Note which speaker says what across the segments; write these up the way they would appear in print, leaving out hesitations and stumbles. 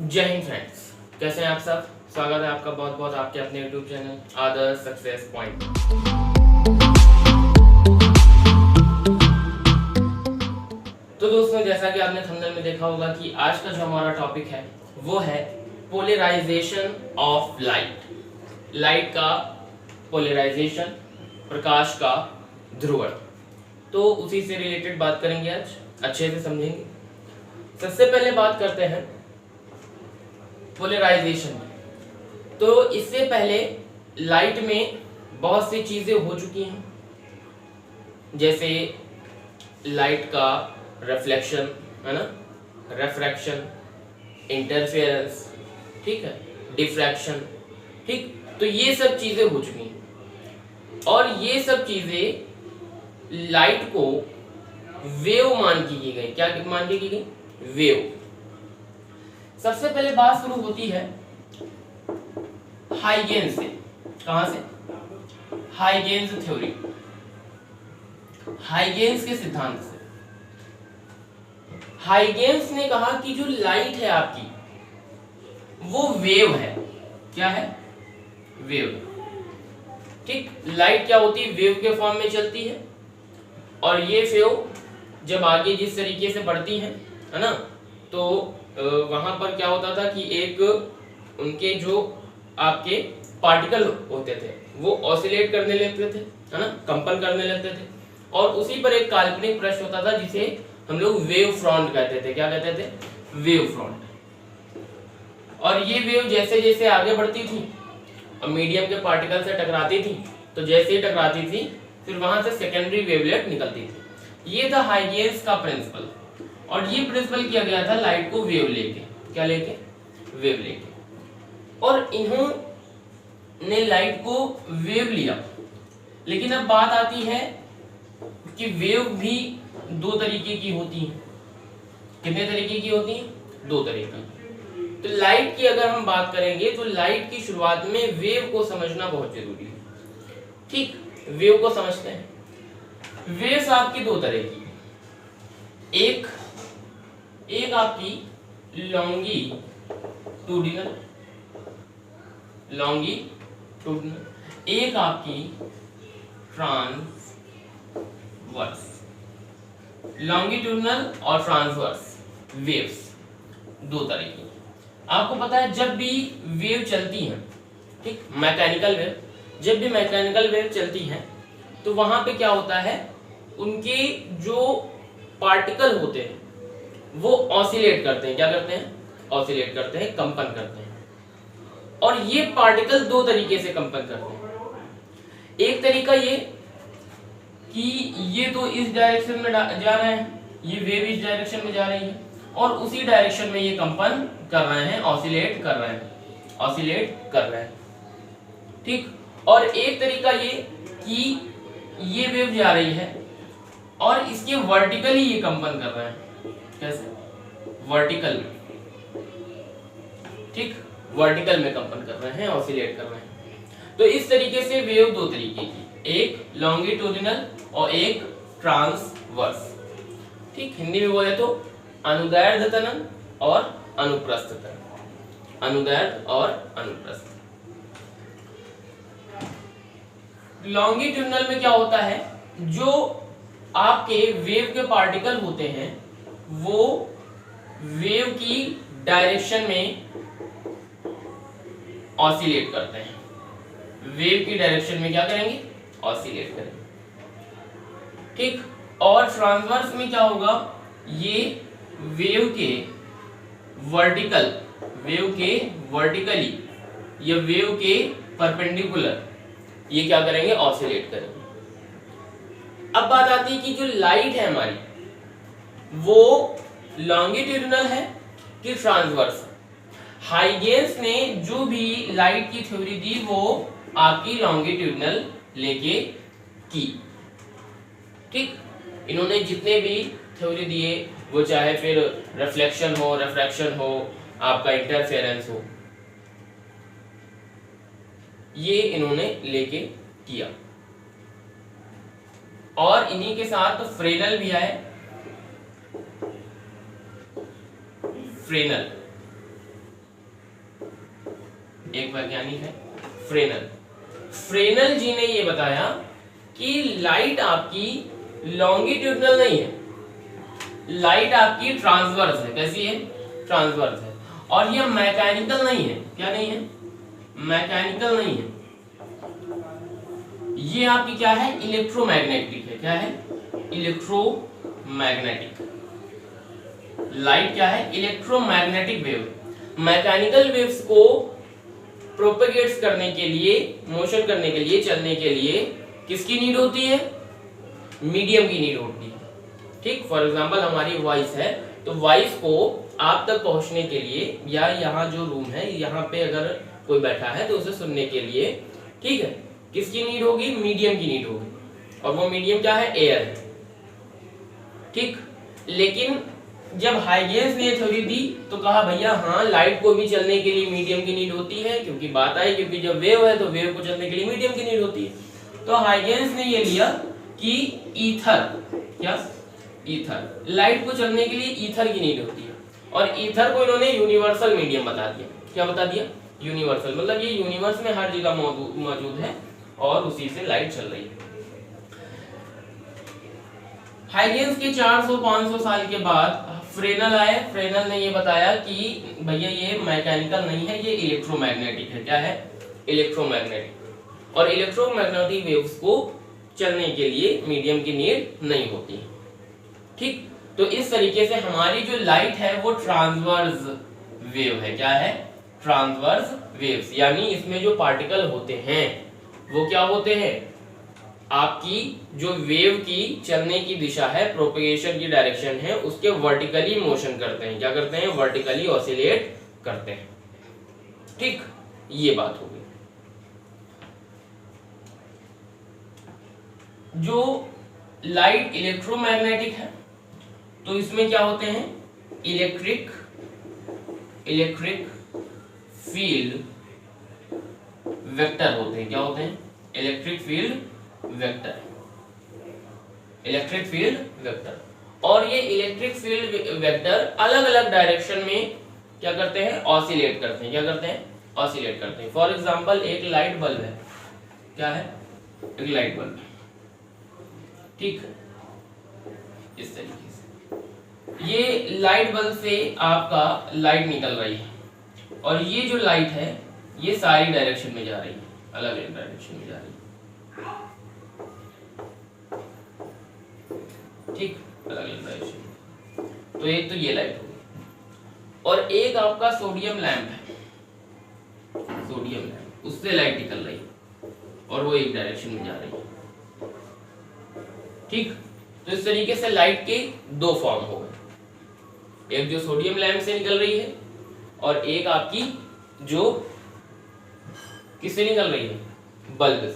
Speaker 1: जय हिंद फ्रेंड्स, कैसे हैं आप सब। स्वागत है आपका बहुत बहुत आपके अपने यूट्यूब चैनल आदर्श सक्सेस पॉइंट। तो दोस्तों, जैसा कि आपने थंबनेल में देखा होगा कि आज का जो हमारा टॉपिक है वो है पोलराइजेशन ऑफ लाइट। लाइट का पोलराइजेशन, प्रकाश का ध्रुवण। तो उसी से रिलेटेड बात करेंगे आज, अच्छे से समझेंगे। सबसे पहले बात करते हैं पोलराइजेशन। तो इससे पहले लाइट में बहुत सी चीजें हो चुकी हैं, जैसे लाइट का रिफ्लेक्शन, है ना, रिफ्रैक्शन, इंटरफेरेंस, ठीक है, डिफ्रैक्शन, ठीक। तो ये सब चीजें हो चुकी हैं और ये सब चीजें लाइट को वेव मान के की गई। क्या मान के की गई? वेव। सबसे पहले बात शुरू होती है हाइगेन्स से। कहां से? हाइगेन्स थ्योरी, हाइगेन्स के सिद्धांत से। हाइगेन्स ने कहा कि जो लाइट है आपकी वो वेव है। क्या है? वेव, ठीक। लाइट क्या होती है? वेव के फॉर्म में चलती है और ये वेव जब आगे जिस तरीके से बढ़ती है ना, तो वहां पर क्या होता था कि एक उनके जो आपके पार्टिकल होते थे वो ऑसिलेट करने लगते थे, है ना, कंपन करने लगते थे, और उसी पर एक काल्पनिक पृष्ठ होता था जिसे हम लोग वेव फ्रंट कहते थे। क्या कहते थे? Wave front. और ये वेव जैसे जैसे आगे बढ़ती थी और मीडियम के पार्टिकल से टकराती थी, तो जैसे ही टकराती थी फिर वहां से सेकेंडरी वेवलेट निकलती थी। ये था हाइगेन्स का प्रिंसिपल, और ये प्रिंसिपल किया गया था लाइट को वेव लेके। क्या लेके? वेव लेके। और इन्होंने लाइट को वेव लिया। लेकिन अब बात आती है कि वेव भी दो तरीके की होती है। कितने तरीके की होती है? दो तरीके। तो लाइट की अगर हम बात करेंगे तो लाइट की शुरुआत में वेव को समझना बहुत जरूरी है, ठीक। वेव को समझते हैं। वेव्स आपकी दो तरह की, एक आपकी लॉन्गिट्यूडिनल, एक आपकी ट्रांसवर्स। लॉन्गिट्यूडिनल और ट्रांसवर्स वेव्स दो तरह की। आपको पता है जब भी वेव चलती है, ठीक, मैकेनिकल वेव, जब भी मैकेनिकल वेव चलती है तो वहां पे क्या होता है, उनके जो पार्टिकल होते हैं वो ऑसिलेट करते हैं। क्या करते हैं? ऑसिलेट करते हैं, कंपन करते हैं। और ये पार्टिकल दो तरीके से कंपन करते हैं। एक तरीका ये कि ये तो इस डायरेक्शन में जा रहे हैं, ये वेव इस डायरेक्शन में जा रही है और उसी डायरेक्शन में ये कंपन कर रहे हैं, ऑसिलेट कर रहे हैं, ठीक। और एक तरीका ये कि ये वेव जा रही है और इसके वर्टिकली ये कंपन कर रहे हैं। कैसे? वर्टिकल में, ठीक, वर्टिकल में कंपन कर रहे हैं, ऑसिलेट कर रहे हैं। तो इस तरीके से वेव दो तरीके की, एक लॉन्गिट्यूडिनल और एक ट्रांसवर्स, ठीक। हिंदी में बोले तो अनुदैर्ध्य त्वरण और अनुप्रस्थ त्वरण, अनुदैर्ध्य और अनुप्रस्थ। लॉन्गिट्यूडिनल में क्या होता है, जो आपके वेव के पार्टिकल होते हैं वो वेव की डायरेक्शन में ऑसिलेट करते हैं। वेव की डायरेक्शन में क्या करेंगे? ऑसिलेट करेंगे, ठीक। और ट्रांसवर्स में क्या होगा, ये वेव के वर्टिकली या वेव के परपेंडिकुलर ये क्या करेंगे? ऑसिलेट करेंगे। अब बात आती है कि जो लाइट है हमारी वो लॉन्गिट्यूडिनल है कि ट्रांसवर्स। हाइगेन्स ने जो भी लाइट की थ्योरी दी वो आपकी लॉन्गिट्यूडिनल लेके की, ठीक। इन्होंने जितने भी थ्योरी दिए वो चाहे फिर रिफ्लेक्शन हो, रिफ्रैक्शन हो, आपका इंटरफेरेंस हो, ये इन्होंने लेके किया। और इन्हीं के साथ फ्रेनल भी आए, फ्रेनल, एक वैज्ञानिक है फ्रेनल। फ्रेनल जी ने ये बताया कि लाइट आपकी लॉन्गिट्यूडनल नहीं है, लाइट आपकी ट्रांसवर्स है। कैसी है? ट्रांसवर्स है। और ये मैकेनिकल नहीं है। क्या नहीं है? मैकेनिकल नहीं है, ये आपकी क्या है? इलेक्ट्रोमैग्नेटिक है। क्या है? इलेक्ट्रोमैग्नेटिक। लाइट क्या है? Electromagnetic wave. मैकेनिकल वेव्स को प्रोपेगेट्स करने के लिए, मोशन करने के लिए, चलने के लिए किसकी नीड होती है? मीडियम की नीड होती है। ठीक, फॉर एग्जांपल हमारी वॉइस है, तो वॉइस को आप तक पहुंचने के लिए, या यहाँ जो रूम है यहाँ पे अगर कोई बैठा है तो उसे सुनने के लिए, ठीक है, किसकी नीड होगी? मीडियम की नीड होगी। और वो मीडियम क्या है? एयर है। ठीक, लेकिन जब हाइगेंस ने थ्योरी दी तो कहा भैया हाँ, लाइट को भी चलने के लिए मीडियम की नीड होती है, क्योंकि बात आई, क्योंकि जब वेव है तो वेव को चलने के लिए मीडियम की नीड होती है। तो हाइगेंस ने ये लिया कि ईथर, क्या? ईथर, लाइट को चलने के लिए ईथर की नीड होती है, और ईथर को इन्होंने यूनिवर्सल मीडियम बता दिया। क्या बता दिया? यूनिवर्सल, मतलब ये यूनिवर्स में हर जगह मौजूद है और उसी से लाइट चल रही है। हाइगेंस के 400-500 साल के बाद फ्रेनल आए। फ्रेनल ने ये बताया कि भैया ये मैकेनिकल नहीं है, ये इलेक्ट्रोमैग्नेटिक है। क्या है? इलेक्ट्रोमैग्नेटिक। और इलेक्ट्रोमैग्नेटिक वेव्स को चलने के लिए मीडियम की नीड नहीं होती है। ठीक, तो इस तरीके से हमारी जो लाइट है वो ट्रांसवर्स वेव है। क्या है? ट्रांसवर्स वेव्स, यानी इसमें जो पार्टिकल होते हैं वो क्या होते हैं? आपकी जो वेव की चलने की दिशा है, प्रोपेगेशन की डायरेक्शन है, उसके वर्टिकली मोशन करते हैं। क्या करते हैं? वर्टिकली ऑसिलेट करते हैं। ठीक, ये बात हो गई। जो लाइट इलेक्ट्रोमैग्नेटिक है तो इसमें क्या होते हैं? इलेक्ट्रिक फील्ड वेक्टर होते हैं। क्या होते हैं? Electric field vector. और ये इलेक्ट्रिक फील्ड वेक्टर अलग अलग डायरेक्शन में क्या करते हैं? ऑसिलेट करते हैं। क्या करते हैं? ऑसिलेट करते हैं। फॉर एग्जांपल एक लाइट बल्ब है। क्या है? एक लाइट बल्ब। ठीक, इस तरीके से ये लाइट बल्ब से आपका लाइट निकल रही है, और ये जो लाइट है ये सारी डायरेक्शन में जा रही है, अलग अलग डायरेक्शन में जा रही है। ठीक, अलग अलग डायरेक्शन। तो एक तो ये लाइट होगी, और एक आपका सोडियम लैंप है। सोडियम लैंप, उससे लाइट निकल रही है और वो एक डायरेक्शन में जा रही है। ठीक, तो इस तरीके से लाइट के दो फॉर्म हो गए, एक जो सोडियम लैंप से निकल रही है और एक आपकी जो किससे निकल रही है? बल्ब से।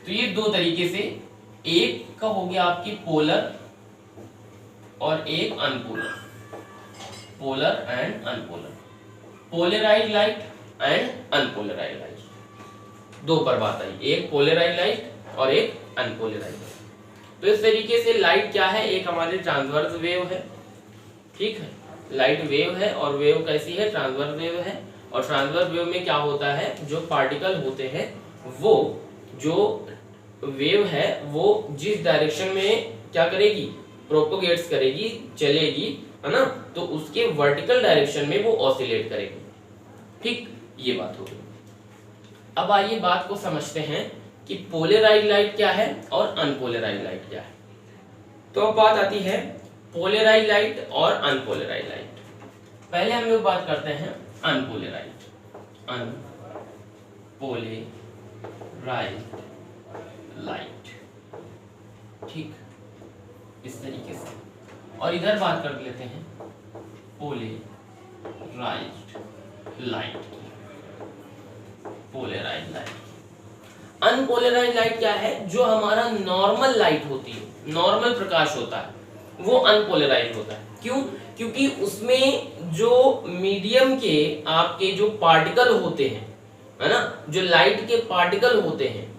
Speaker 1: तो ये दो तरीके से, एक का हो गया आपकी पोलर और एक unpolar, polar and unpolar, polarized light and unpolarized light. दो पर बात आई, एक पोलराइज्ड लाइट और एक अनपोलराइज्ड लाइट। तो इस तरीके से लाइट क्या है? एक हमारी ट्रांसवर्स वेव है। ठीक है, लाइट वेव है, और वेव कैसी है? ट्रांसवर्स वेव है। और ट्रांसवर्स वेव में क्या होता है? जो पार्टिकल होते हैं वो, जो वेव है वो जिस डायरेक्शन में क्या करेगी? प्रोपोगेट्स करेगी, चलेगी, है ना, तो उसके वर्टिकल डायरेक्शन में वो ऑसिलेट करेगी। ठीक, ये बात हो गई। अब आइए बात को समझते हैं कि पोलराइज्ड लाइट क्या है और अनपोलराइज्ड लाइट क्या है। तो अब बात आती है पोलराइज्ड लाइट और अनपोलराइज्ड लाइट। पहले हम लोग बात करते हैं अनपोलराइज्ड। Unpolarised light. ठीक, इस तरीके से। और इधर बात कर लेते हैं पोलराइज्ड लाइट की। पोलराइज्ड लाइट, अनपोलराइज्ड लाइट क्या है? जो हमारा नॉर्मल लाइट होती है, नॉर्मल प्रकाश होता है, वो अनपोलराइज्ड होता है। क्यों? क्योंकि उसमें जो मीडियम के आपके जो पार्टिकल होते हैं, है ना, जो लाइट के पार्टिकल होते हैं,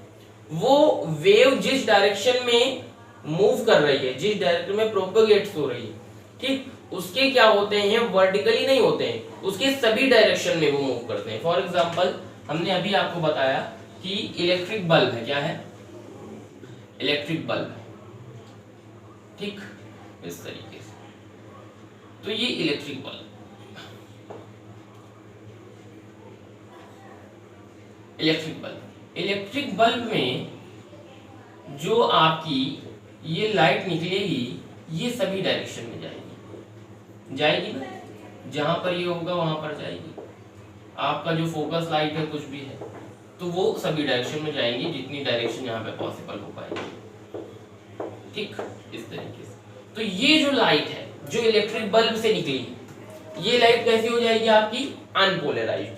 Speaker 1: वो वेव जिस डायरेक्शन में मूव कर रही है, जिस डायरेक्शन में प्रोपेगेट हो रही है, ठीक, उसके क्या होते हैं, वर्टिकली नहीं होते हैं, उसके सभी डायरेक्शन में वो मूव करते हैं। फॉर एग्जांपल हमने अभी आपको बताया कि इलेक्ट्रिक बल्ब है, क्या है, इलेक्ट्रिक बल्ब, ठीक, इस तरीके से। तो ये इलेक्ट्रिक बल्ब, इलेक्ट्रिक बल्ब में जो आपकी ये लाइट निकलेगी ये सभी डायरेक्शन में जाएगी ना, जहां पर ये होगा वहां पर जाएगी। आपका जो फोकस लाइट है कुछ भी है तो वो सभी डायरेक्शन में जाएंगी, जितनी डायरेक्शन यहाँ पे पॉसिबल हो पाएगी, ठीक, इस तरीके से। तो ये जो लाइट है जो इलेक्ट्रिक बल्ब से निकली, ये लाइट कैसी हो जाएगी आपकी, अनपोलराइज्ड,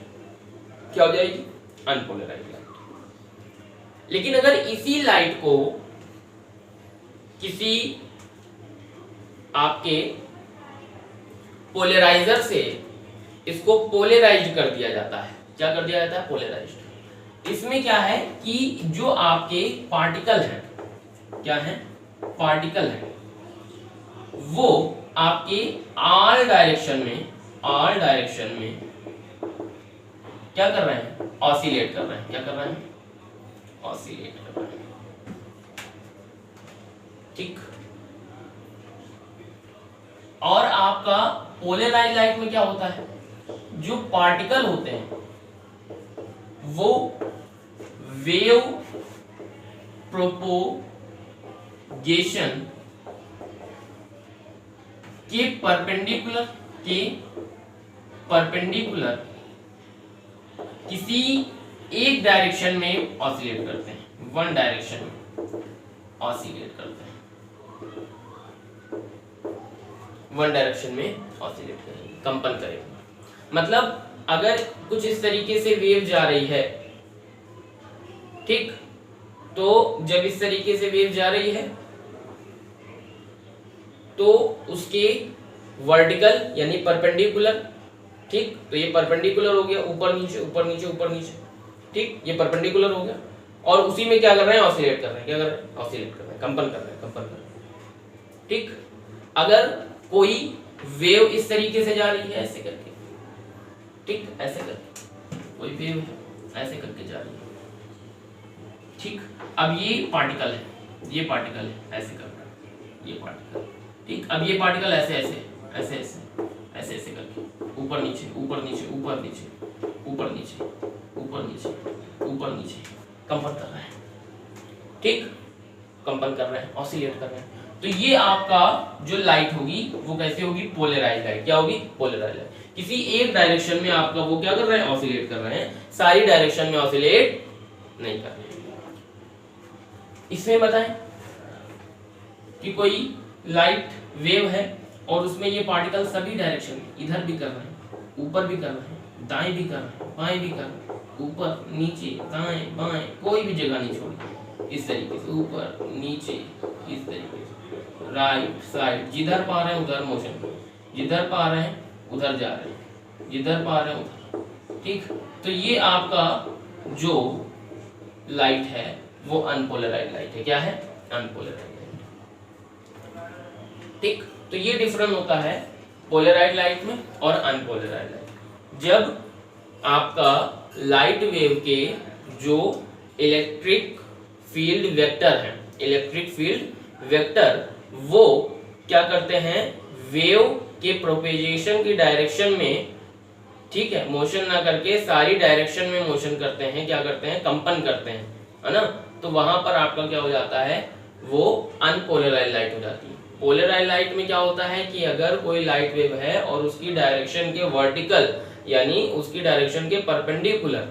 Speaker 1: क्या हो जाएगी, अनपोलराइज्ड लाइट। लेकिन अगर इसी लाइट को किसी आपके पोलराइजर से इसको पोलराइज्ड कर दिया जाता है, क्या कर दिया जाता है, पोलराइज्ड। इसमें क्या है कि जो आपके पार्टिकल हैं, क्या है, पार्टिकल है, वो आपके आल डायरेक्शन में क्या कर रहे हैं, ऑसिलेट कर रहे हैं, क्या कर रहे हैं, ऑसिलेट कर रहे हैं, ठीक। और आपका पोलराइज्ड लाइट में क्या होता है, जो पार्टिकल होते हैं वो वेव प्रोपोगेशन के परपेंडिकुलर किसी एक डायरेक्शन में ऑसिलेट करते हैं, वन डायरेक्शन में ऑसिलेट करते हैं, वन डायरेक्शन में ऑसिलेट करेंगे, कंपन करेंगे। मतलब अगर कुछ इस तरीके से वेव जा रही है, ठीक, तो जब इस तरीके से वेव जा रही है तो उसके वर्टिकल यानी परपेंडिकुलर, ठीक, तो ये परपेंडिकुलर हो गया, ऊपर नीचे ऊपर नीचे ऊपर नीचे, ठीक, ये परपेंडिकुलर हो गया। और उसी में क्या कर रहे हैं, ऑसिलेट कर रहे हैं, क्या कर रहे हैं, ऑसिलेट कर रहे हैं, कंपन कर रहे हैं, कंपन कर रहे हैं, ठीक। अगर कोई वेव इस तरीके से जा रही है ऐसे करके, ठीक, ऐसे करके कोई वेव ऐसे करके जा रही है, ठीक। अब ये पार्टिकल है, ये पार्टिकल है, ऐसे कर रहा है ये पार्टिकल, ठीक। अब ये पार्टिकल ऐसे ऐसे ऐसे ऐसे ऐसे ऐसे करके ऊपर नीचे ऊपर नीचे ऊपर नीचे ऊपर नीचे ऊपर नीचे ऊपर नीचे कंपन कर रहा है, ठीक, कंपन कर रहे हैं, ऑसिलेट कर रहे हैं। तो ये आपका जो लाइट होगी वो कैसे होगी, पोलराइज्ड लाइट, क्या होगी, पोलराइज्ड लाइट। किसी एक डायरेक्शन में आपका वो क्या कर रहे हैं, ऑसिलेट कर रहे हैं, सारी डायरेक्शन में ऑसिलेट नहीं कर रहे हैं। इसमें बताएं कि कोई लाइट वेव है और उसमें ये पार्टिकल सभी डायरेक्शन में, इधर भी कर रहे हैं, ऊपर भी कर रहे हैं, दाएं भी कर रहे हैं, बाएं भी कर रहे हैं, ऊपर नीचे दाएं बाएं कोई भी जगह नहीं छोड़ी, इस तरीके से ऊपर नीचे इस तरीके से, राइट साइड, जिधर पा रहे हैं उधर मोशन, जिधर पा रहे हैं उधर जा रहे हैं, जिधर पा रहे हैं उधर, ठीक। तो ये आपका जो लाइट है वो अनपोलराइज्ड लाइट है, क्या है, अनपोलराइज्ड लाइट, ठीक। तो ये डिफरेंस होता है पोलराइज्ड लाइट में और अनपोलराइज्ड लाइट। जब आपका लाइट वेव के जो इलेक्ट्रिक फील्ड वेक्टर है, इलेक्ट्रिक फील्ड वेक्टर, वो क्या करते हैं, वेव के प्रोपेगेशन की डायरेक्शन में, ठीक है, मोशन ना करके सारी डायरेक्शन में मोशन करते हैं, क्या करते हैं, कंपन करते हैं, है ना। तो वहां पर आपका क्या हो जाता है, वो अनपोलराइज्ड लाइट हो जाती है। पोलराइज्ड लाइट में क्या होता है कि अगर कोई लाइट वेव है और उसकी डायरेक्शन के वर्टिकल यानी उसकी डायरेक्शन के परपेंडिकुलर,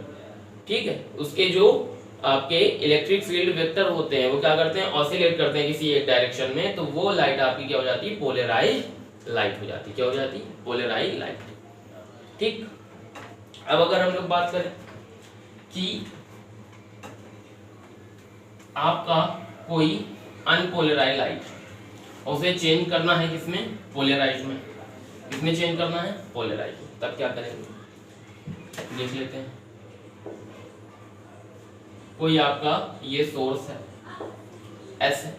Speaker 1: ठीक है, उसके जो आपके इलेक्ट्रिक फील्ड वेक्टर होते हैं वो क्या करते हैं, ऑसिलेट करते हैं किसी एक डायरेक्शन में, तो वो लाइट आपकी क्या हो जाती है, पोलराइज्ड लाइट हो जाती है, क्या हो जाती है, पोलराइज्ड लाइट, ठीक। अब अगर हम लोग बात करें कि आपका कोई अनपोलराइज्ड लाइट, उसे चेंज करना है किसमें, पोलराइज्ड में, किसमें चेंज करना है, पोलराइज्ड में, तब क्या करेंगे, देख लेते हैं। कोई आपका ये सोर्स है एस है,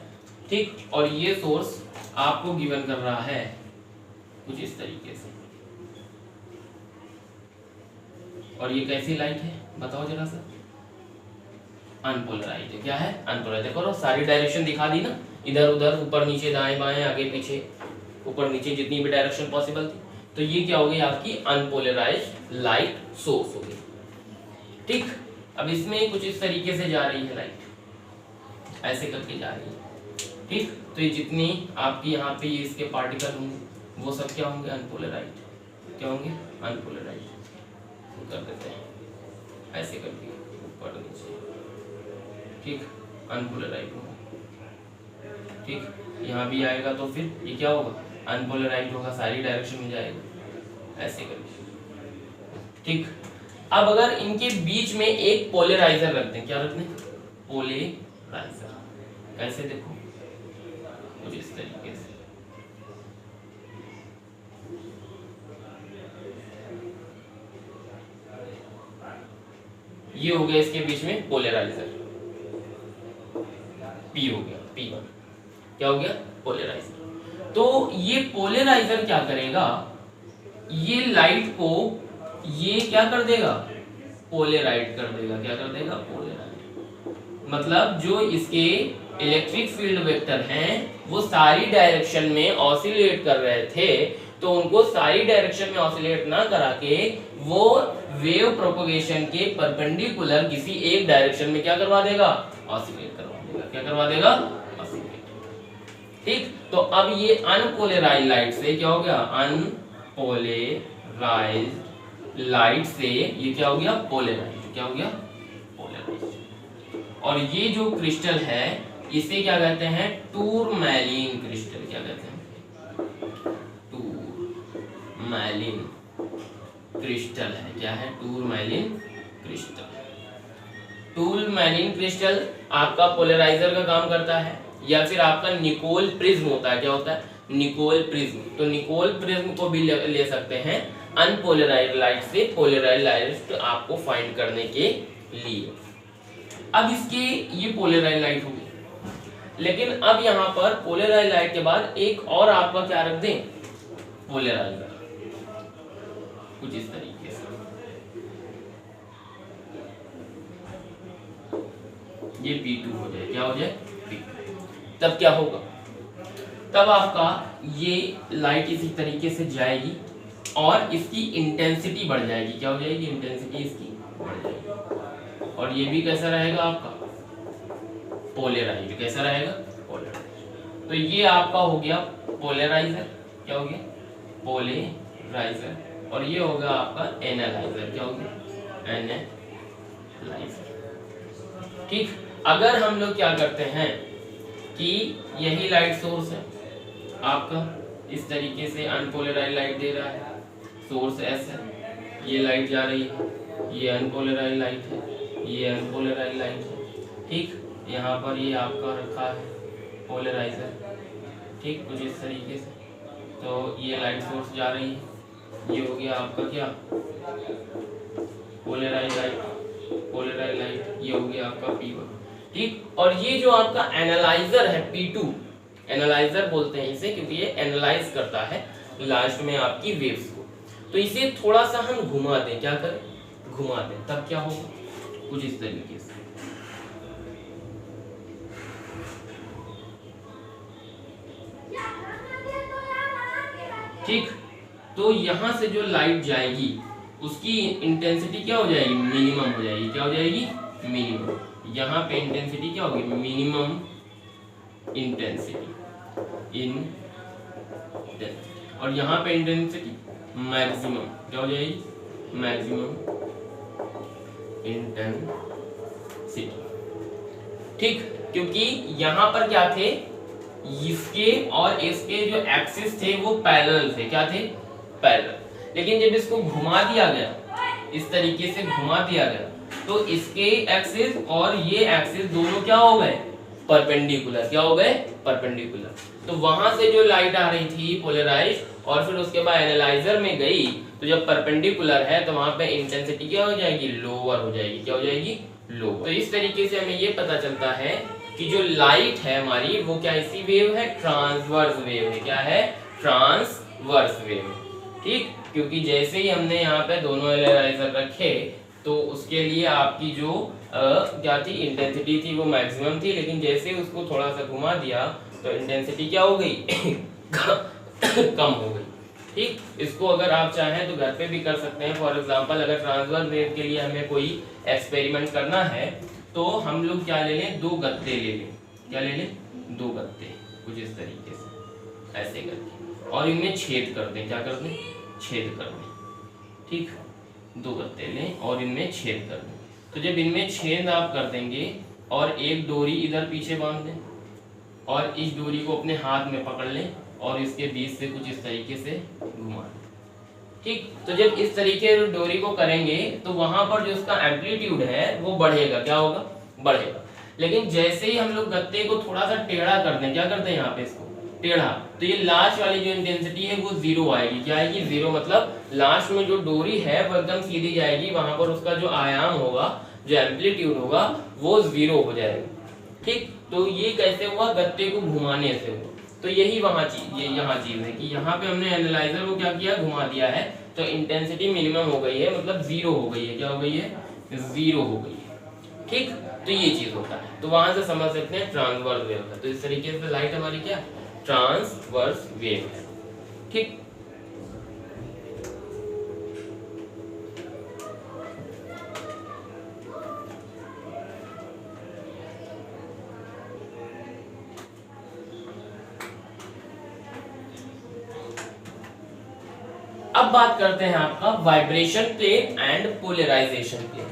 Speaker 1: ठीक, और ये सोर्स आपको गिवन कर रहा है कुछ इस तरीके से। और ये कैसी लाइट है बताओ जरा सा? अनपोलराइज्ड है। क्या है? अनपोलराइज्ड। देखो सारी डायरेक्शन दिखा दी ना, इधर उधर, ऊपर नीचे, दाएं बाएं, आगे पीछे, ऊपर नीचे, जितनी भी डायरेक्शन पॉसिबल थी। तो ये क्या हो गई आपकी अनपोलराइज्ड लाइट सोर्स हो गई। ठीक, अब इसमें कुछ इस तरीके से जा रही है लाइट, ऐसे करके जा रही है। ठीक, तो ये जितनी आपकी यहाँ पे ये इसके पार्टिकल होंगे वो सब क्या होंगे? अनपोलराइज्ड। क्या होंगे? अनपोलराइज्ड। कर देते हैं ऐसे करके ऊपर नीचे। ठीक, अनपोलराइज्ड होगा। ठीक, यहाँ भी आएगा तो फिर ये क्या होगा? अनपोलराइज्ड होगा, सारी डायरेक्शन में जाएगा ऐसे करके। ठीक, अब अगर इनके बीच में एक पोलराइजर रखते हैं, क्या रखते हैं? पोलराइजर। कैसे? देखो कुछ इस तरीके से। ये हो गया इसके बीच में पोलराइजर, P हो गया, P1। क्या हो गया? पोलराइजर। तो ये पोलराइजर क्या करेगा? ये लाइट को ये क्या कर देगा? पोलराइज कर देगा। क्या कर देगा? पोलराइज। मतलब जो इसके इलेक्ट्रिक फील्ड वेक्टर हैं वो सारी डायरेक्शन में ऑसिलेट कर रहे थे, तो उनको सारी डायरेक्शन में ऑसिलेट ना करा के वो वेव प्रोपगेशन के परपेंडिकुलर किसी एक डायरेक्शन में क्या करवा देगा? ऑसिलेट करवा देगा। क्या करवा देगा? ऑसिलेट। ठीक, तो अब ये अनपोलराइज्ड लाइट से क्या हो गया? अनपोलराइज्ड लाइट से ये क्या हो गया? पोलराइज्ड। क्या हो गया? पोलराइज्ड। और ये जो क्रिस्टल है इसे क्या कहते हैं? टूरमैलिन क्रिस्टल। क्या कहते हैं? टूरमैलिन क्रिस्टल है। क्या है? टूरमैलिन क्रिस्टल। टूरमैलिन क्रिस्टल आपका पोलराइजर का काम करता है, या फिर आपका निकोल प्रिज्म होता है। क्या होता है? Nicol prism. तो निकोल प्रिज्म को भी ले सकते हैं अनपोलराइज्ड लाइट से पोलराइज्ड लाइट आपको फाइंड करने के लिए। अब इसके ये पोलराइज्ड लाइट होगी, लेकिन अब यहाँ पर पोलराइज्ड लाइट के बाद एक और आपका क्या रख दें? पोलराइजर। कुछ इस तरीके से ये P2 हो जाए। क्या हो जाए? P2। तब क्या होगा? तब आपका ये लाइट इसी तरीके से जाएगी और इसकी इंटेंसिटी बढ़ जाएगी। क्या हो जाएगी? इंटेंसिटी इसकी बढ़ जाएगी। और ये भी कैसा रहेगा आपका? पोलराइज्ड। कैसा रहेगा? पोलराइज्ड। तो ये आपका हो गया पोलराइजर। क्या हो गया? पोलराइजर। और ये होगा आपका एनालाइजर। क्या हो गया? एनालाइजर। ठीक, अगर हम लोग क्या करते हैं कि यही लाइट सोर्स है आपका, इस तरीके से अनपोलराइज्ड लाइट दे रहा है, सोर्स S है, ये लाइट जा रही है, ये अनपोलराइज्ड लाइट है, ये अनपोलराइज्ड लाइट है। ठीक, यहाँ पर ये आपका रखा है पोलराइजर। ठीक, कुछ इस तरीके से। तो ये लाइट सोर्स जा रही है, ये हो गया आपका क्या? Polarised light. पोलराइज्ड लाइट ये हो गया आपका P1। ठीक, और ये जो आपका एनालाइजर है P2, एनालाइजर बोलते हैं इसे क्योंकि ये एनालाइज करता है लास्ट में आपकी वेव्स को। तो इसे थोड़ा सा हम घुमा दें। क्या करें? घुमा दें। तब क्या होगा? कुछ इस तरीके से। ठीक, तो यहां से जो लाइट जाएगी उसकी इंटेंसिटी क्या हो जाएगी? मिनिमम हो जाएगी। क्या हो जाएगी? मिनिमम। यहाँ पे इंटेंसिटी क्या होगी? मिनिमम इंटेंसिटी और यहाँ पे इंटेंसिटी मैक्सिमम। क्या हो जाएगी? Maximum intensity. ठीक, क्योंकि यहाँ पर क्या थे? इसके और इसके जो एक्सिस थे वो पैरेलल थे। क्या थे? पैरेलल। लेकिन जब इसको घुमा दिया गया, इस तरीके से घुमा दिया गया, तो इसके एक्सिस और ये एक्सिस दोनों क्या हो गए? परपेंडिकुलर। क्या हो गए? परपेंडिकुलर। तो वहां से जो लाइट आ रही थी पोलराइज्ड और फिर उसके बाद एनालाइजर में गई, तो जब परपेंडिकुलर है तो वहां पे इंटेंसिटी क्या हो जाएगी? लोअर हो जाएगी। क्या हो जाएगी? लोअर। तो इस तरीके से हमें ये पता चलता है कि जो लाइट है हमारी वो क्या ऐसी वेव है? ट्रांसवर्स वेव है। क्या है? ट्रांसवर्स ट्रांसवर्स वेव, ठीक, क्योंकि जैसे ही हमने यहाँ पे दोनों एनालाइजर रखे तो उसके लिए आपकी जो क्या थी, इंटेंसिटी थी, वो मैक्सिमम थी, लेकिन जैसे ही उसको थोड़ा सा घुमा दिया तो इंटेंसिटी क्या हो गई कम हो गई, ठीक। इसको अगर आप चाहें तो घर पे भी कर सकते हैं। फॉर एग्जांपल अगर ट्रांसवर्स वेव के लिए हमें कोई एक्सपेरिमेंट करना है तो हम लोग क्या ले लें, 2 गत्ते ले लें, क्या ले लें, 2 गत्ते, कुछ इस तरीके से ऐसे करके, और इनमें छेद कर दें, क्या कर दें, छेद कर दें, ठीक। 2 गत्ते लें और इनमें छेद कर दें। तो जब इनमें छेद आप कर देंगे और एक डोरी इधर पीछे बांध दें और इस डोरी को अपने हाथ में पकड़ लें और इसके बीच से कुछ इस तरीके से घुमा दें, ठीक। तो जब इस तरीके से डोरी को करेंगे तो वहां पर जो उसका एम्पलीट्यूड है वो बढ़ेगा, क्या होगा, बढ़ेगा। लेकिन जैसे ही हम लोग गत्ते को थोड़ा सा टेढ़ा कर दें, क्या करते हैं यहाँ पे इसको टेढ़ा, तो ये लास्ट वाली जो इंटेंसिटी है वो 0 आएगी। क्या आएगी, 0, मतलब लास्ट में जो डोरी है वो एकदम सीधी जाएगी, वहां पर उसका जो आयाम होगा, जो एम्पलीट्यूड होगा वो 0 हो जाएगा, ठीक। तो ये कैसे हुआ, गत्ते को घुमाने से हुआ। तो यही वहां चीज, ये यहाँ चीज है कि यहाँ पे हमने एनालाइजर को क्या किया, घुमा दिया है, तो इंटेंसिटी मिनिमम हो गई है, मतलब 0 हो गई है, क्या हो गई है, 0 हो गई है, ठीक। तो ये चीज होता है, तो वहां से समझ सकते हैं ट्रांसवर्स वेव है। तो इस तरीके से लाइट हमारी क्या ट्रांसवर्स वेव है, ठीक। अब बात करते हैं आपका vibration plane and polarization plane,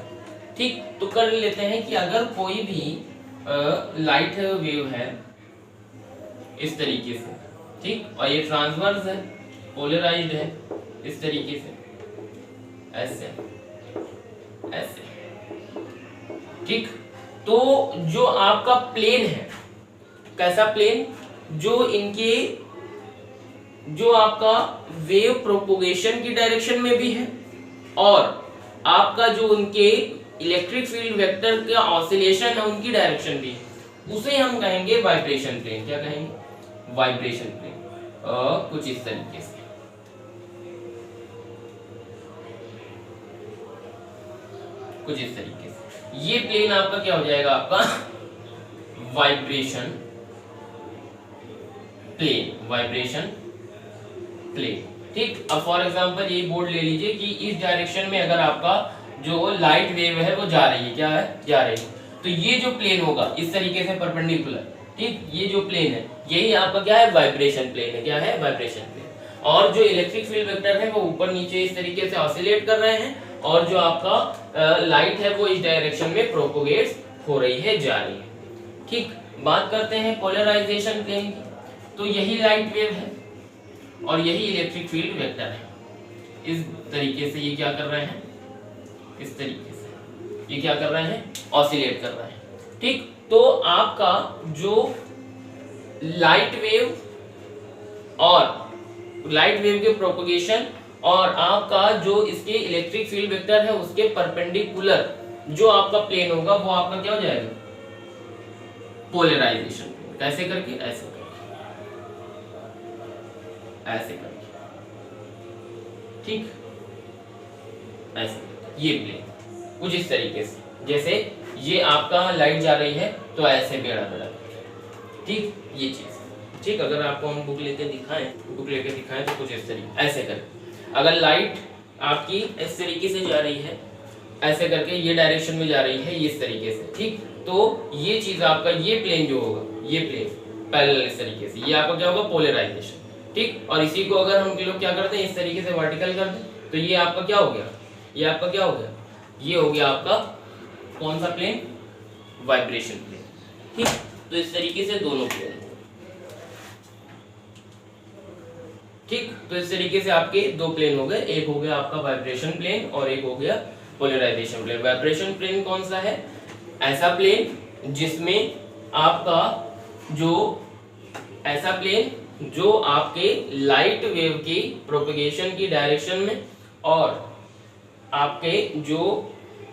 Speaker 1: ठीक। तो कर लेते हैं कि अगर कोई भी लाइट वेव है इस तरीके से, ठीक, और ये ट्रांसवर्स है, पोलराइज्ड है इस तरीके से, ऐसे ऐसे, ठीक। तो जो आपका प्लेन है, कैसा प्लेन, जो इनके जो आपका वेव प्रोपोगेशन की डायरेक्शन में भी है और आपका जो उनके इलेक्ट्रिक फील्ड वेक्टर का ऑसिलेशन है उनकी डायरेक्शन भी है, उसे हम कहेंगे वाइब्रेशन प्लेन। क्या कहेंगे, वाइब्रेशन प्लेन। कुछ इस तरीके से, कुछ इस तरीके से ये प्लेन आपका क्या हो जाएगा, आपका वाइब्रेशन प्लेन, वाइब्रेशन प्लेन, ठीक। अब फॉर एग्जांपल ये बोर्ड ले लीजिए कि इस डायरेक्शन में अगर आपका जो लाइट वेव है वो जा रही है, क्या है, जा रही है, तो ये जो प्लेन होगा इस तरीके से परपेंडिकुलर, ठीक, ये जो प्लेन है यही आपका क्या है, वाइब्रेशन प्लेन है, क्या है, वाइब्रेशन प्लेन। और जो इलेक्ट्रिक फील्ड वेक्टर है वो ऊपर नीचे इस तरीके से ऑसिलेट कर रहे हैं और जो आपका लाइट है वो इस डायरेक्शन में प्रोपोगेट हो रही है, जा रही है, ठीक। बात करते हैं पोलराइजेशन प्लेन की, तो यही लाइट वेव है और यही इलेक्ट्रिक फील्ड वेक्टर है। इस तरीके से ये क्या कर रहे हैं, इस तरीके से ये क्या कर रहे हैं, ऑसिलेट कर रहे हैं, ठीक। तो आपका जो लाइट वेव और लाइट वेव के प्रोपगेशन और आपका जो इसके इलेक्ट्रिक फील्ड वेक्टर है उसके परपेंडिकुलर जो आपका प्लेन होगा वो आपका क्या हो जाएगा, पोलराइजेशन। कैसे करके, ऐसे ऐसे करके, ठीक, ऐसे ये प्लेन कुछ इस तरीके से, जैसे ये आपका लाइट जा रही है तो ऐसे बेड़ा बेड़ा, ठीक, ये चीज, ठीक। अगर आपको हम बुक लेके दिखाएं तो कुछ इस तरीके, ऐसे करके अगर लाइट आपकी इस तरीके से जा रही है, ऐसे करके ये डायरेक्शन में जा रही है इस तरीके से, ठीक। तो ये चीज आपका ये प्लेन जो होगा, ये प्लेन पैरेलल इस तरीके से, ये आपका क्या होगा, पोलराइजेशन, ठीक। और इसी को अगर हम लोग क्या करते हैं, इस तरीके से वर्टिकल कर दें तो ये आपका क्या हो गया, ये आपका क्या हो गया, ये हो गया आपका कौन सा प्लेन, वाइब्रेशन प्लेन, ठीक। तो इस तरीके से दोनों प्लेन, ठीक। तो इस तरीके से आपके 2 प्लेन हो गए, एक हो गया आपका वाइब्रेशन प्लेन और एक हो गया पोलराइजेशन प्लेन। वाइब्रेशन प्लेन कौन सा है, ऐसा प्लेन जिसमें आपका जो ऐसा प्लेन जो आपके लाइट वेव की प्रोपगेशन की डायरेक्शन में और आपके जो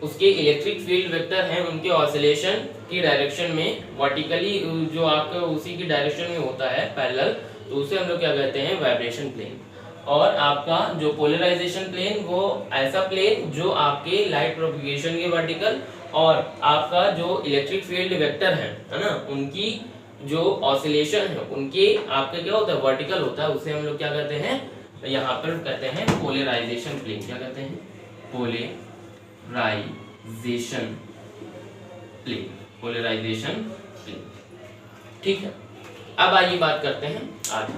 Speaker 1: उसके इलेक्ट्रिक फील्ड वेक्टर हैं उनके ऑसिलेशन की डायरेक्शन में वर्टिकली जो आपका उसी की डायरेक्शन में होता है पैरेलल, तो उसे हम लोग क्या कहते हैं, वाइब्रेशन प्लेन। और आपका जो पोलराइजेशन प्लेन वो ऐसा प्लेन जो आपके लाइट प्रोपगेशन के वर्टिकल और आपका जो इलेक्ट्रिक फील्ड वेक्टर है ना, उनकी जो ऑसिलेशन है उनके आपका क्या होता है, वर्टिकल होता है। उसे हम लोग क्या कहते हैं, यहाँ पर कहते हैं पोलराइजेशन प्लेन। क्या कहते हैं, पोलराइजेशन प्लेन, पोलराइजेशन प्लेन। ठीक है, अब आइए बात करते हैं आगे।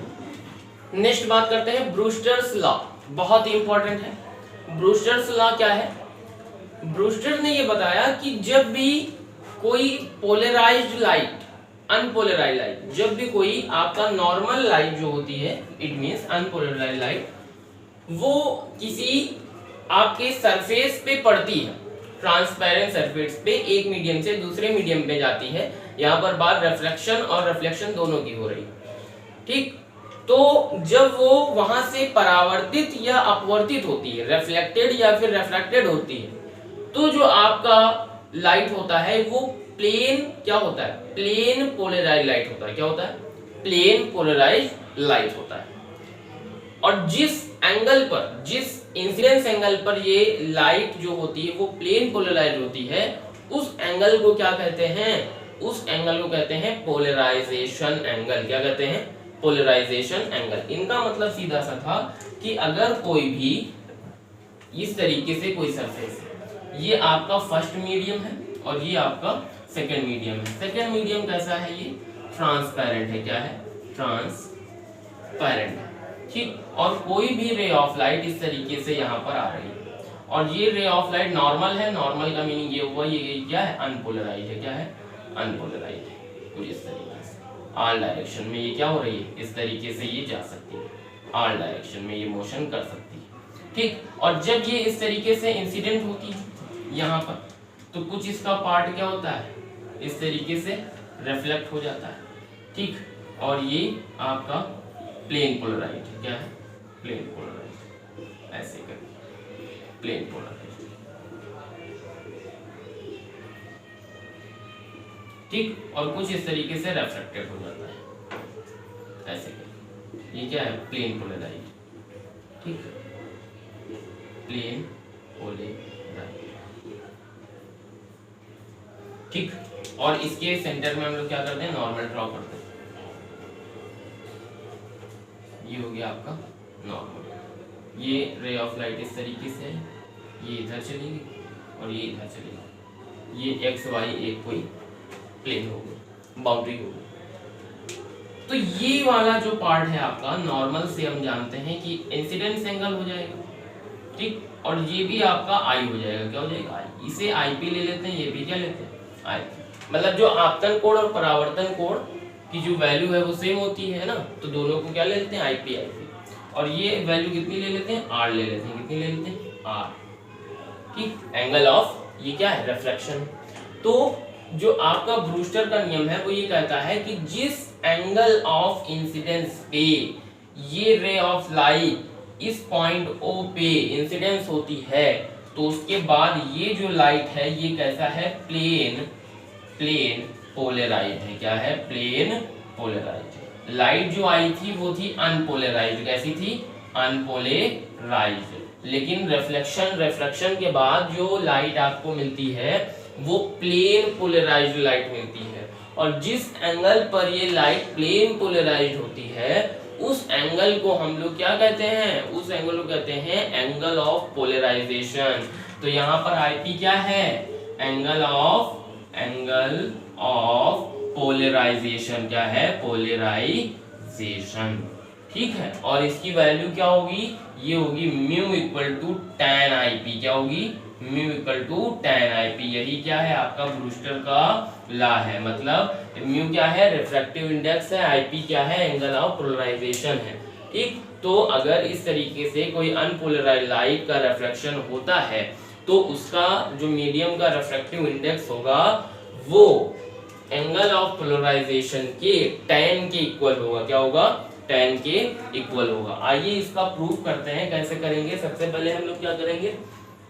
Speaker 1: नेक्स्ट बात करते हैं ब्रूस्टर्स लॉ, बहुत ही इंपॉर्टेंट है। ब्रूस्टर्स लॉ क्या है, ब्रूस्टर ने ये बताया कि जब भी कोई पोलराइज्ड लाइट, अनपोलराइज्ड लाइट, जब भी कोई आपका नॉर्मल लाइट जो होती है, इट मींस अनपोलराइज्ड लाइट, वो किसी आपके सरफेस पे पड़ती है, ट्रांसपेरेंट सरफेस पे, एक मीडियम से दूसरे मीडियम पे जाती है। यहाँ पर बात रिफ्लेक्शन और रिफ्लेक्शन दोनों की हो रही है। ठीक, तो जब वो वहां से परावर्तित या अपवर्तित होती है, रिफ्लेक्टेड या फिर रिफ्रैक्टेड होती है, तो जो आपका लाइट होता है वो प्लेन क्या होता है, प्लेन पोलराइज्ड लाइट होता है। क्या होता है, प्लेन पोलराइज्ड लाइट होता है। और जिस एंगल पर, जिस इंसिडेंस एंगल पर ये लाइट जो होती है वो प्लेन पोलराइज्ड होती है, उस एंगल को क्या कहते हैं, उस एंगल को कहते हैं पोलराइजेशन एंगल। क्या कहते हैं, पोलराइजेशन एंगल। इनका मतलब सीधा सा था कि अगर कोई भी इस तरीके से कोई सरफेस है, ये आपका फर्स्ट मीडियम है और ये आपका सेकंड मीडियम है। सेकंड मीडियम कैसा है, ये ट्रांसपेरेंट है। क्या है, ट्रांसपेरेंट है। ठीक, और कोई भी रे ऑफ लाइट इस तरीके से यहाँ पर आ रही है, और ये रे ऑफ लाइट नॉर्मल है। नॉर्मल का मीनिंग ये हुआ, ये क्या है, अनपोलराइज्ड है। क्या है, अनपोलराइज्ड है। कुछ इस तरीके से ऑल डायरेक्शन में ये क्या हो रही है, इस तरीके से ये जा सकती है, ऑल डायरेक्शन में ये मोशन कर सकती है। ठीक, और जब ये इस तरीके से इंसिडेंट होती है यहाँ पर, तो कुछ इसका पार्ट क्या होता है, इस तरीके से रिफ्लेक्ट हो जाता है। ठीक, और ये आपका प्लेन पोलराइज्ड है। क्या है, प्लेन पोलराइज्ड, ऐसे करके प्लेन पोलराइज्ड। ठीक, और कुछ इस तरीके से रिफ्लेक्टेड हो जाता है, ऐसे करके। ये क्या है, प्लेन पोलराइज्ड। ठीक, प्लेन पोलराइज्ड। ठीक, और इसके सेंटर में हम लोग क्या करते हैं, नॉर्मल ड्रॉ करते हैं। ये हो गया आपका नॉर्मल। ये रे ऑफ लाइट इस तरीके से है, ये इधर चलेगी और ये इधर चलेगी। ये एक्स वाई एक कोई प्लेन होगा, बाउंड्री होगी। तो ये वाला जो पार्ट है आपका नॉर्मल से हम जानते हैं कि इंसिडेंस एंगल हो जाएगा। ठीक, और ये भी आपका आई हो जाएगा। क्या हो जाएगा, आई। इसे आई पी ले लेते हैं, ये भी क्या लेते हैं, आई। मतलब जो आपतन कोण और परावर्तन कोण की जो वैल्यू है वो सेम होती है ना, तो दोनों को क्या ले लेते हैं, आई पी आई पी। और ये वैल्यू कितनी ले लेते हैं, आर ले लेते हैं। कितनी ले लेते हैं, आर। ठीक, एंगल ऑफ ये क्या है, रिफ्लेक्शन। तो जो आपका ब्रूस्टर का नियम है वो ये कहता है कि जिस एंगल ऑफ इंसिडेंस पे ये रे ऑफ लाइट इस पॉइंट ओ पे इंसिडेंस होती है, तो उसके बाद ये जो लाइट है ये कैसा है, प्लेन पोलराइज्ड है। क्या है, प्लेन पोलराइज्ड। लाइट जो आई थी वो थी अनपोलराइज्ड। कैसी थी, अनपोलराइज्ड। लेकिन रिफ्लेक्शन के बाद जो लाइट आपको मिलती है वो प्लेन पोलराइज्ड लाइट मिलती है। और जिस एंगल पर ये लाइट प्लेन पोलराइज्ड होती है उस एंगल को हम लोग क्या कहते हैं, उस एंगल को कहते हैं एंगल ऑफ पोलराइजेशन। तो यहाँ पर आईपी क्या है, एंगल ऑफ पोलराइजेशन। क्या है, पोलराइजेशन। ठीक है, और इसकी वैल्यू क्या होगी, ये होगी mu equal to tan IP। क्या होगी, mu equal to tan IP। यही क्या है आपका ब्रूस्टर का लॉ है। मतलब म्यू क्या है, रिफ्रैक्टिव इंडेक्स है, IP क्या है, एंगल ऑफ पोलराइजेशन है। ठीक, तो अगर इस तरीके से कोई अनपोलराइज्ड लाइट का रिफ्लेक्शन होता है तो उसका जो मीडियम का रिफ्रैक्टिव इंडेक्स होगा वो एंगल ऑफ पोलराइजेशन के tan के इक्वल होगा। क्या होगा, tan के इक्वल होगा। आइए इसका प्रूफ करते हैं। कैसे करेंगे, सबसे पहले हम लोग क्या करेंगे,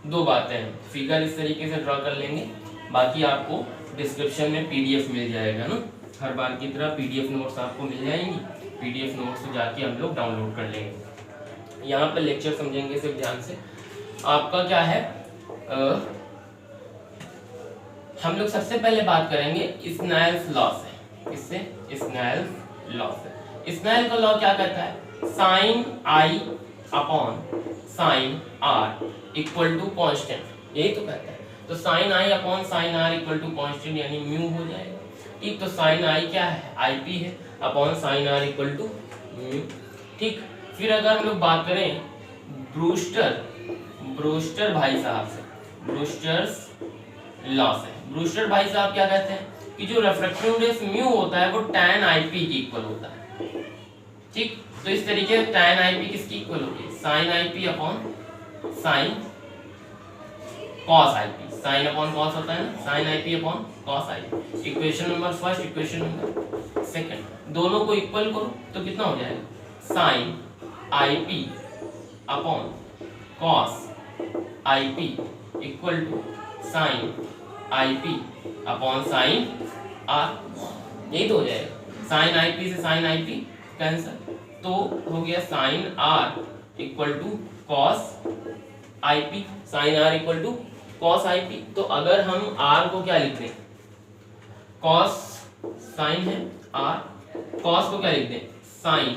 Speaker 1: दो बातें हैं। फिगर इस तरीके से ड्रॉ कर लेंगे, बाकी आपको डिस्क्रिप्शन में PDF मिल जाएगा ना, हर बार की तरह PDF नोट्स आपको मिल जाएंगी। PDF नोट्स जाके हम लोग डाउनलोड कर लेंगे। यहाँ पे लेक्चर समझेंगे सिर्फ ध्यान से। आपका क्या है, हम लोग सबसे पहले बात करेंगे स्नेल्स लॉ से। इससे स्नेल्स लॉ से, स्नेल का लॉ क्या कहता है, sine i upon sine r equal to constant, यही तो कहता है। तो sine i upon sine r equal to constant यानी म्यू हो जाएगा। ठीक, तो साइन आई क्या है, आई पी है, upon sine r equal to mu. ठीक, फिर अगर हम लोग बात करें ब्रूस्टर भाई साहब से, ब्रूस्टर्स लॉ से, ब्रूस्टर भाई साहब क्या कहते हैं कि जो रिफ्रैक्टिव इंडेक्स म्यू होता है वो tan आईपी के इक्वल होता है। ठीक, तो इस तरीके से tan आईपी किसकी इक्वल होगी, sin IP upon sin cos IP, sin upon cos होता है ना, sin IP upon cos IP. Equation number first, equation number second, दोनों को इक्वल करो तो कितना हो जाएगा, sin IP upon cos IP equal to sin IP upon sine r, यही तो हो जाएगा। साइन आईपी से साइन आईपी कैंसिल, तो हो गया sine r equal to cos IP, sign r equal to cos IP. तो अगर हम आर को क्या लिख दें, कॉस साइन है आर, कॉस को क्या लिख दें, साइन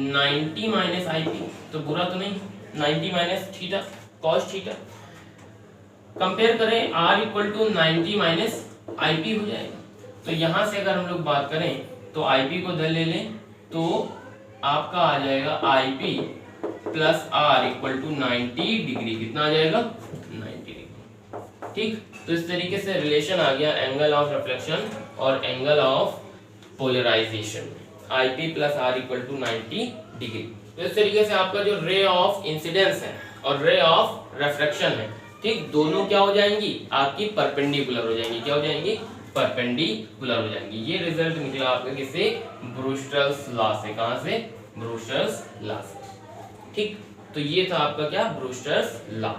Speaker 1: 90 माइनस आईपी, तो बुरा तो नहीं, 90 minus theta cos theta. Compare करें r इक्वल टू 90 माइनस आई हो जाएगा। तो यहाँ से अगर हम लोग बात करें तो IP को इधर ले लें तो आपका आ जाएगा IP plus R equal to 90 degree, कितना आ जाएगा 90 डिग्री। ठीक, तो इस तरीके से रिलेशन आ गया एंगल ऑफ रिफ्लेक्शन और angle of polarization, IP plus R equal to 90 degree. तो इस तरीके से आपका जो रे ऑफ इंसिडेंस है और रे ऑफ रिफ्रैक्शन है, ठीक, दोनों क्या हो जाएंगी, आपकी परपेंडिकुलर हो जाएंगी। क्या हो जाएंगी, परपेंडिकुलर हो जाएंगी। ये रिजल्ट निकला आपका किससे, ब्रूस्टर्स लॉ से। कहां से, ब्रूस्टर्स लॉ से। ठीक, तो ये था आपका क्या, ब्रूस्टर्स लॉ।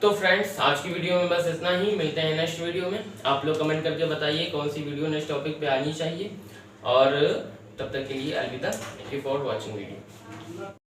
Speaker 1: तो फ्रेंड्स आज की वीडियो में बस इतना ही, मिलते हैं नेक्स्ट वीडियो में। आप लोग कमेंट करके बताइए कौन सी वीडियो नेक्स्ट टॉपिक पे आनी चाहिए, और तब तक के लिए अलविदा। Thank you for watching video.